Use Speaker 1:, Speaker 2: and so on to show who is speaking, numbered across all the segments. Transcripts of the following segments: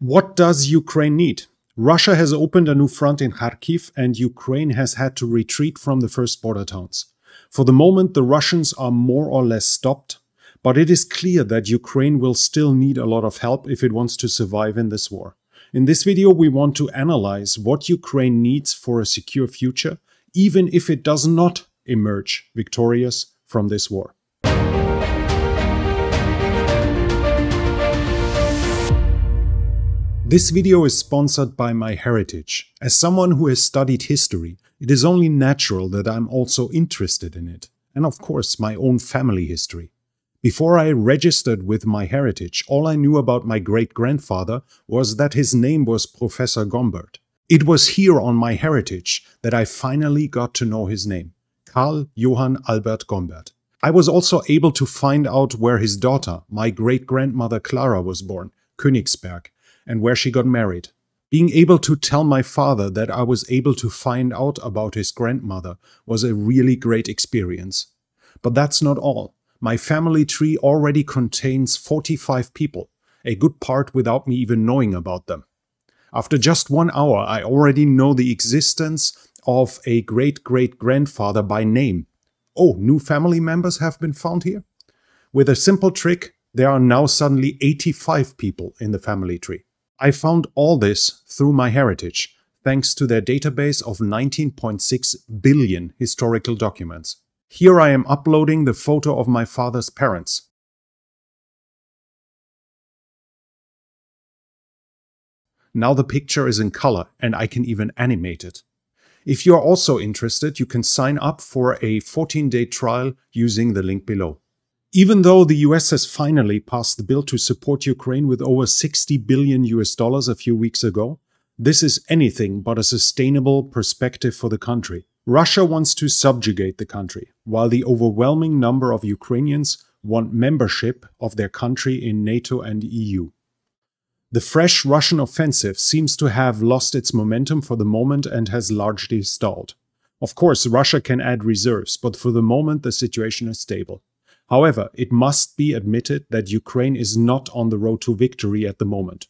Speaker 1: What does Ukraine need? Russia has opened a new front in Kharkiv, and Ukraine has had to retreat from the first border towns. For the moment, the Russians are more or less stopped, but it is clear that Ukraine will still need a lot of help if it wants to survive in this war. In this video, we want to analyze what Ukraine needs for a secure future, even if it does not emerge victorious from this war. This video is sponsored by MyHeritage. As someone who has studied history, it is only natural that I'm also interested in it, and of course my own family history. Before I registered with MyHeritage, all I knew about my great-grandfather was that his name was Professor Gombert. It was here on MyHeritage that I finally got to know his name, Karl Johann Albert Gombert. I was also able to find out where his daughter, my great-grandmother Clara, was born, Königsberg, and where she got married. Being able to tell my father that I was able to find out about his grandmother was a really great experience. But that's not all. My family tree already contains 45 people, a good part without me even knowing about them. After just 1 hour, I already know the existence of a great-great-grandfather by name. Oh, new family members have been found here? With a simple trick, there are now suddenly 85 people in the family tree. I found all this through MyHeritage, thanks to their database of 19.6 billion historical documents. Here I am uploading the photo of my father's parents. Now the picture is in color and I can even animate it. If you are also interested, you can sign up for a 14-day trial using the link below. Even though the US has finally passed the bill to support Ukraine with over $60 billion a few weeks ago, this is anything but a sustainable perspective for the country. Russia wants to subjugate the country, while the overwhelming number of Ukrainians want membership of their country in NATO and EU. The fresh Russian offensive seems to have lost its momentum for the moment and has largely stalled. Of course, Russia can add reserves, but for the moment the situation is stable. However, it must be admitted that Ukraine is not on the road to victory at the moment.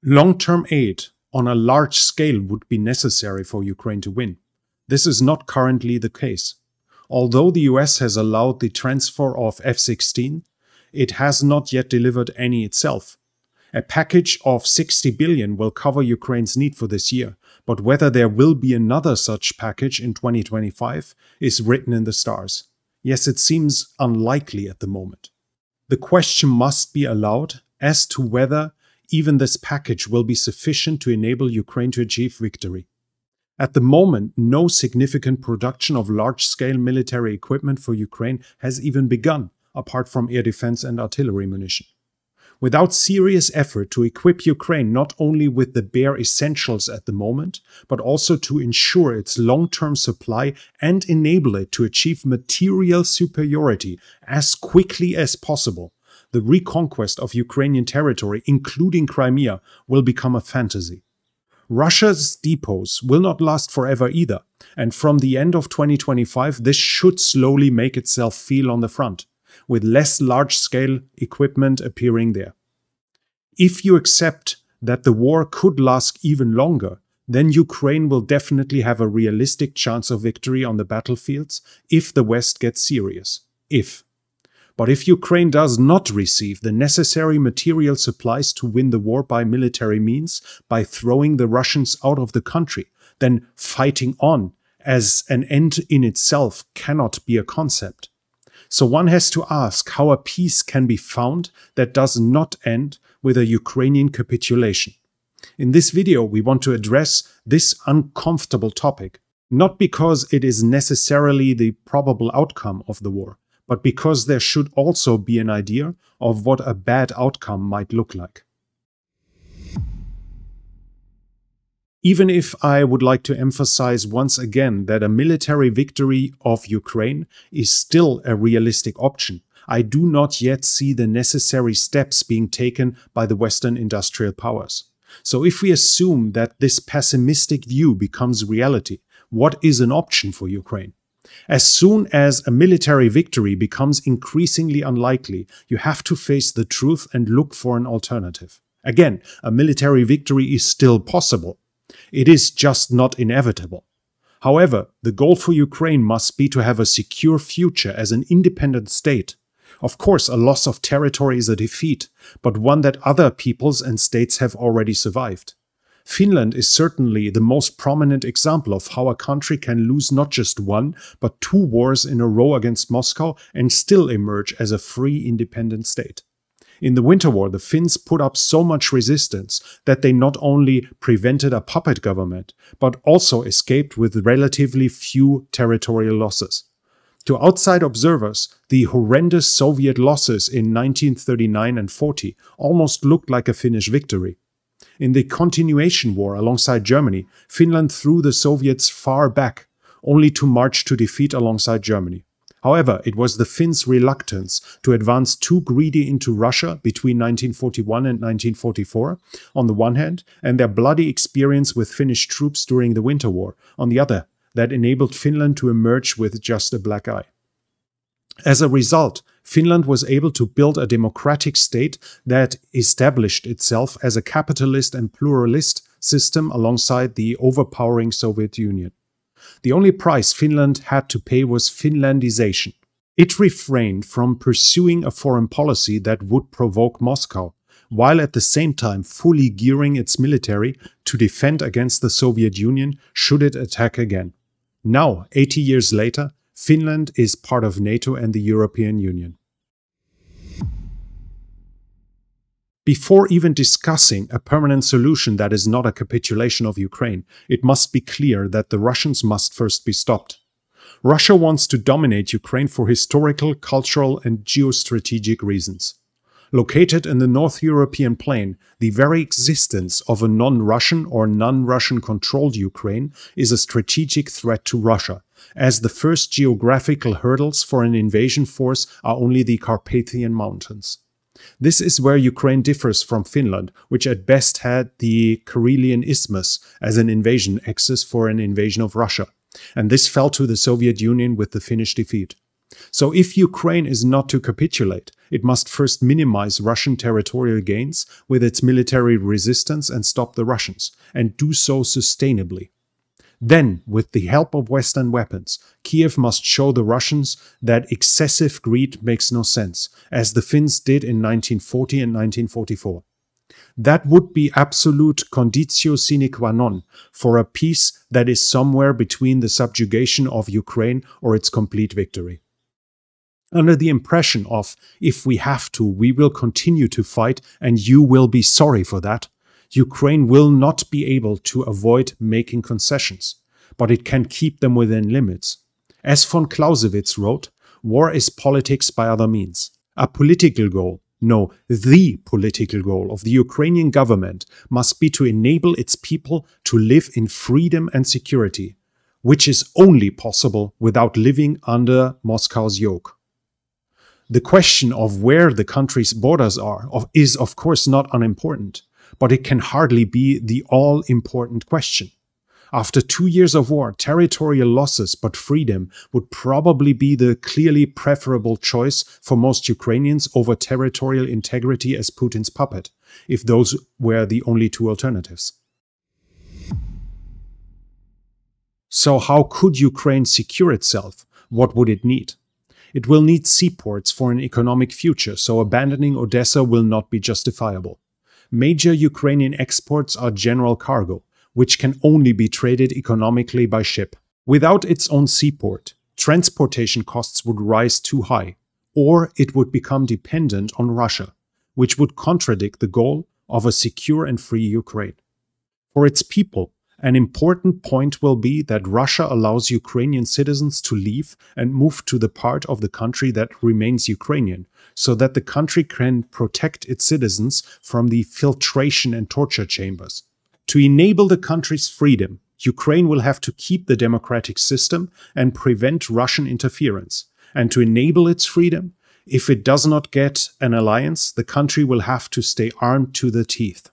Speaker 1: Long-term aid on a large scale would be necessary for Ukraine to win. This is not currently the case. Although the US has allowed the transfer of F-16, it has not yet delivered any itself. A package of 60 billion will cover Ukraine's need for this year, but whether there will be another such package in 2025 is written in the stars. Yes, it seems unlikely at the moment. The question must be allowed as to whether even this package will be sufficient to enable Ukraine to achieve victory. At the moment, no significant production of large-scale military equipment for Ukraine has even begun, apart from air defense and artillery munition. Without serious effort to equip Ukraine not only with the bare essentials at the moment, but also to ensure its long-term supply and enable it to achieve material superiority as quickly as possible, the reconquest of Ukrainian territory, including Crimea, will become a fantasy. Russia's depots will not last forever either, and from the end of 2025 this should slowly make itself feel on the front, with less large-scale equipment appearing there. If you accept that the war could last even longer, then Ukraine will definitely have a realistic chance of victory on the battlefields if the West gets serious. But if Ukraine does not receive the necessary material supplies to win the war by military means, by throwing the Russians out of the country, then fighting on as an end in itself cannot be a concept. So one has to ask how a peace can be found that does not end with a Ukrainian capitulation. In this video, we want to address this uncomfortable topic, not because it is necessarily the probable outcome of the war, but because there should also be an idea of what a bad outcome might look like. Even if I would like to emphasize once again that a military victory of Ukraine is still a realistic option, I do not yet see the necessary steps being taken by the Western industrial powers. So if we assume that this pessimistic view becomes reality, what is an option for Ukraine? As soon as a military victory becomes increasingly unlikely, you have to face the truth and look for an alternative. Again, a military victory is still possible. It is just not inevitable. However, the goal for Ukraine must be to have a secure future as an independent state. Of course, a loss of territory is a defeat, but one that other peoples and states have already survived. Finland is certainly the most prominent example of how a country can lose not just one, but 2 wars in a row against Moscow and still emerge as a free, independent state. In the Winter War, the Finns put up so much resistance that they not only prevented a puppet government, but also escaped with relatively few territorial losses. To outside observers, the horrendous Soviet losses in 1939 and 40 almost looked like a Finnish victory. In the continuation war alongside Germany, Finland threw the Soviets far back, only to march to defeat alongside Germany. However, it was the Finns' reluctance to advance too greedy into Russia between 1941 and 1944, on the one hand, and their bloody experience with Finnish troops during the Winter War, on the other, that enabled Finland to emerge with just a black eye. As a result, Finland was able to build a democratic state that established itself as a capitalist and pluralist system alongside the overpowering Soviet Union. The only price Finland had to pay was Finlandization. It refrained from pursuing a foreign policy that would provoke Moscow, while at the same time fully gearing its military to defend against the Soviet Union should it attack again. Now, 80 years later, Finland is part of NATO and the European Union. Before even discussing a permanent solution that is not a capitulation of Ukraine, it must be clear that the Russians must first be stopped. Russia wants to dominate Ukraine for historical, cultural, and geostrategic reasons. Located in the North European plain, the very existence of a non-Russian or non-Russian controlled Ukraine is a strategic threat to Russia, as the first geographical hurdles for an invasion force are only the Carpathian Mountains. This is where Ukraine differs from Finland, which at best had the Karelian Isthmus as an invasion axis for an invasion of Russia, and this fell to the Soviet Union with the Finnish defeat. So if Ukraine is not to capitulate, it must first minimize Russian territorial gains with its military resistance and stop the Russians, and do so sustainably. Then, with the help of Western weapons, Kiev must show the Russians that excessive greed makes no sense, as the Finns did in 1940 and 1944. That would be absolute conditio sine qua non for a peace that is somewhere between the subjugation of Ukraine or its complete victory. Under the impression of, if we have to, we will continue to fight and you will be sorry for that, Ukraine will not be able to avoid making concessions, but it can keep them within limits. As von Clausewitz wrote, war is politics by other means. A political goal, no, the political goal of the Ukrainian government must be to enable its people to live in freedom and security, which is only possible without living under Moscow's yoke. The question of where the country's borders are is of course not unimportant, but it can hardly be the all-important question. After 2 years of war, territorial losses but freedom would probably be the clearly preferable choice for most Ukrainians over territorial integrity as Putin's puppet, if those were the only 2 alternatives. So how could Ukraine secure itself? What would it need? It will need seaports for an economic future, so abandoning Odessa will not be justifiable. Major Ukrainian exports are general cargo, which can only be traded economically by ship. Without its own seaport, transportation costs would rise too high, or it would become dependent on Russia, which would contradict the goal of a secure and free Ukraine. For its people, an important point will be that Russia allows Ukrainian citizens to leave and move to the part of the country that remains Ukrainian, so that the country can protect its citizens from the filtration and torture chambers. To enable the country's freedom, Ukraine will have to keep the democratic system and prevent Russian interference. And to enable its freedom, if it does not get an alliance, the country will have to stay armed to the teeth.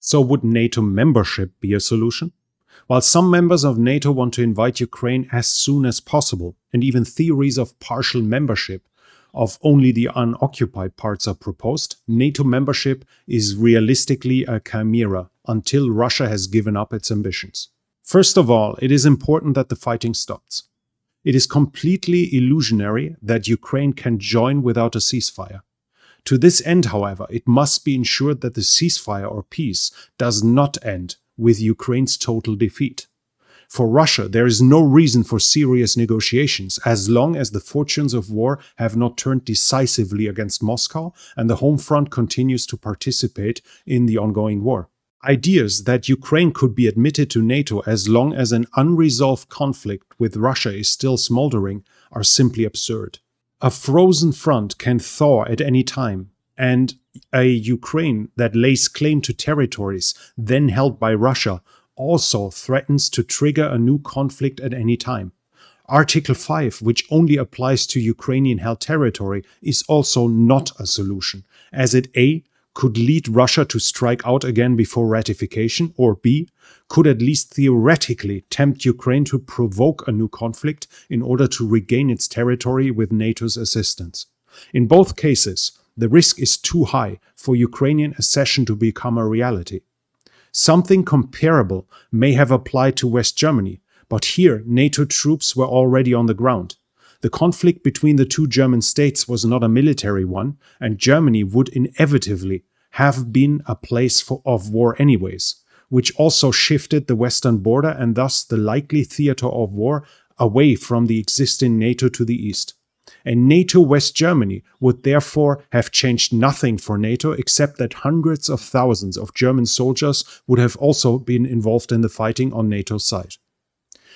Speaker 1: So would NATO membership be a solution? While some members of NATO want to invite Ukraine as soon as possible, and even theories of partial membership, of only the unoccupied parts are proposed, NATO membership is realistically a chimera until Russia has given up its ambitions. First of all, it is important that the fighting stops. It is completely illusionary that Ukraine can join without a ceasefire. To this end, however, it must be ensured that the ceasefire or peace does not end with Ukraine's total defeat. For Russia, there is no reason for serious negotiations as long as the fortunes of war have not turned decisively against Moscow and the home front continues to participate in the ongoing war. Ideas that Ukraine could be admitted to NATO as long as an unresolved conflict with Russia is still smoldering are simply absurd. A frozen front can thaw at any time, and a Ukraine that lays claim to territories then held by Russia also threatens to trigger a new conflict at any time. Article 5, which only applies to Ukrainian-held territory, is also not a solution, as it A. could lead Russia to strike out again before ratification, or B. could at least theoretically tempt Ukraine to provoke a new conflict in order to regain its territory with NATO's assistance. In both cases, the risk is too high for Ukrainian accession to become a reality. Something comparable may have applied to West Germany, but here NATO troops were already on the ground. The conflict between the two German states was not a military one, and Germany would inevitably have been a place of war anyways, which also shifted the western border and thus the likely theater of war away from the existing NATO to the east. And NATO West Germany would therefore have changed nothing for NATO except that hundreds of thousands of German soldiers would have also been involved in the fighting on NATO's side.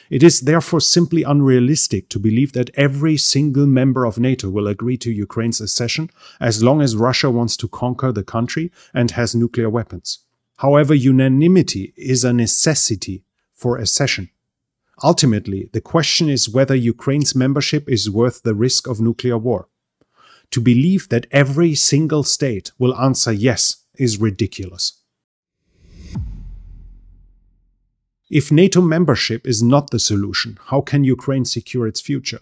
Speaker 1: It is therefore simply unrealistic to believe that every single member of NATO will agree to Ukraine's accession as long as Russia wants to conquer the country and has nuclear weapons. However, unanimity is a necessity for accession. Ultimately, the question is whether Ukraine's membership is worth the risk of nuclear war. To believe that every single state will answer yes is ridiculous. If NATO membership is not the solution, how can Ukraine secure its future?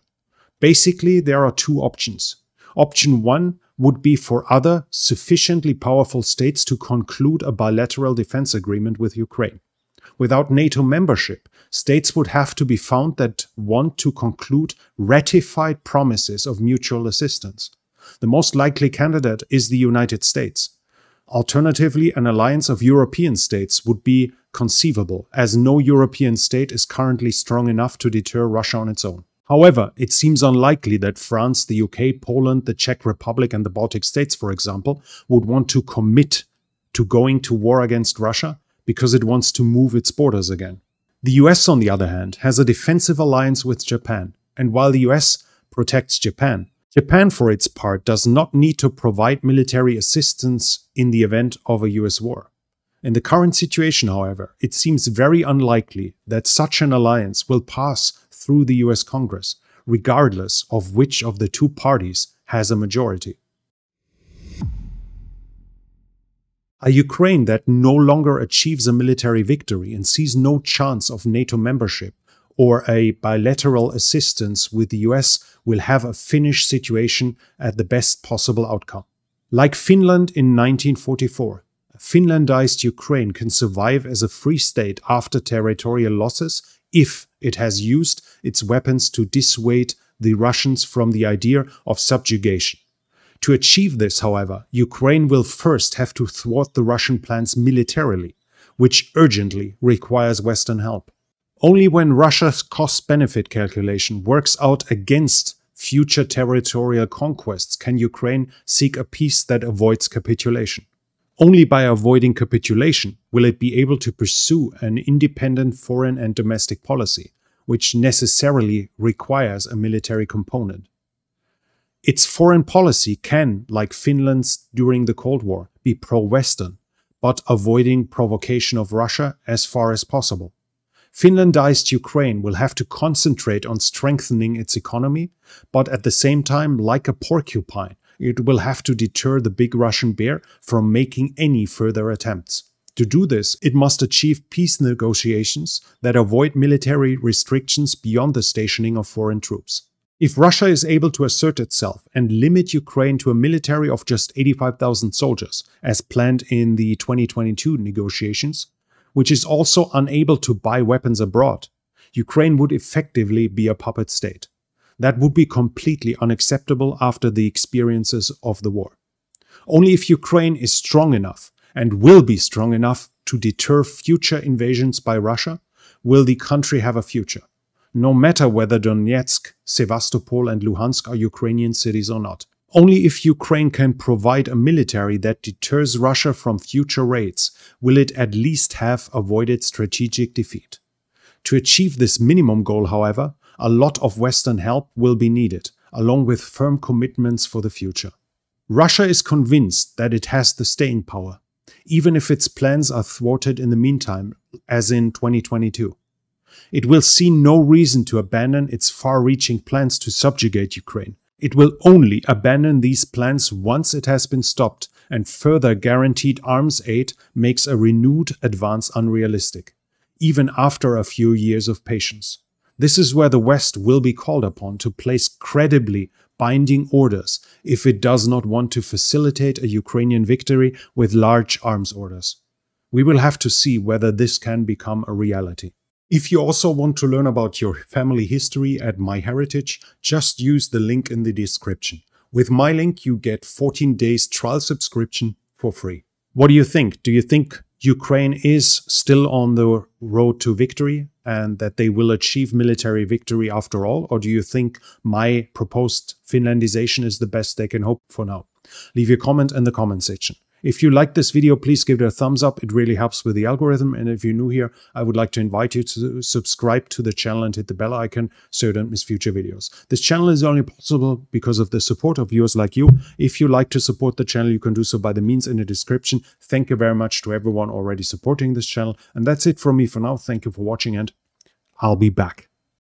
Speaker 1: Basically, there are two options. Option 1 would be for other, sufficiently powerful states to conclude a bilateral defense agreement with Ukraine. Without NATO membership, states would have to be found that want to conclude ratified promises of mutual assistance. The most likely candidate is the United States. Alternatively, an alliance of European states would be conceivable, as no European state is currently strong enough to deter Russia on its own. However, it seems unlikely that France, the UK, Poland, the Czech Republic and the Baltic states, for example, would want to commit to going to war against Russia because it wants to move its borders again. The US, on the other hand, has a defensive alliance with Japan, and while the US protects Japan, Japan, for its part, does not need to provide military assistance in the event of a US war. In the current situation, however, it seems very unlikely that such an alliance will pass through the US Congress, regardless of which of the two parties has a majority. A Ukraine that no longer achieves a military victory and sees no chance of NATO membership or a bilateral assistance with the US will have a Finnish situation at the best possible outcome. Like Finland in 1944, a Finlandized Ukraine can survive as a free state after territorial losses if it has used its weapons to dissuade the Russians from the idea of subjugation. To achieve this, however, Ukraine will first have to thwart the Russian plans militarily, which urgently requires Western help. Only when Russia's cost-benefit calculation works out against future territorial conquests can Ukraine seek a peace that avoids capitulation. Only by avoiding capitulation will it be able to pursue an independent foreign and domestic policy, which necessarily requires a military component. Its foreign policy can, like Finland's during the Cold War, be pro-Western, but avoiding provocation of Russia as far as possible. Finlandized Ukraine will have to concentrate on strengthening its economy, but at the same time, like a porcupine, it will have to deter the big Russian bear from making any further attempts. To do this, it must achieve peace negotiations that avoid military restrictions beyond the stationing of foreign troops. If Russia is able to assert itself and limit Ukraine to a military of just 85,000 soldiers, as planned in the 2022 negotiations, which is also unable to buy weapons abroad, Ukraine would effectively be a puppet state. That would be completely unacceptable after the experiences of the war. Only if Ukraine is strong enough, and will be strong enough, to deter future invasions by Russia, will the country have a future. No matter whether Donetsk, Sevastopol and Luhansk are Ukrainian cities or not. Only if Ukraine can provide a military that deters Russia from future raids will it at least have avoided strategic defeat. To achieve this minimum goal, however, a lot of Western help will be needed, along with firm commitments for the future. Russia is convinced that it has the staying power, even if its plans are thwarted in the meantime, as in 2022. It will see no reason to abandon its far-reaching plans to subjugate Ukraine. It will only abandon these plans once it has been stopped, and further guaranteed arms aid makes a renewed advance unrealistic, even after a few years of patience. This is where the West will be called upon to place credibly binding orders if it does not want to facilitate a Ukrainian victory with large arms orders. We will have to see whether this can become a reality. If you also want to learn about your family history at MyHeritage, just use the link in the description. With my link, you get 14 days trial subscription for free. What do you think? Do you think Ukraine is still on the road to victory and that they will achieve military victory after all? Or do you think my proposed Finlandization is the best they can hope for now? Leave your comment in the comment section. If you liked this video, please give it a thumbs up. It really helps with the algorithm. And if you're new here, I would like to invite you to subscribe to the channel and hit the bell icon so you don't miss future videos. This channel is only possible because of the support of viewers like you. If you like to support the channel, you can do so by the means in the description. Thank you very much to everyone already supporting this channel. And that's it from me for now. Thank you for watching and I'll be back.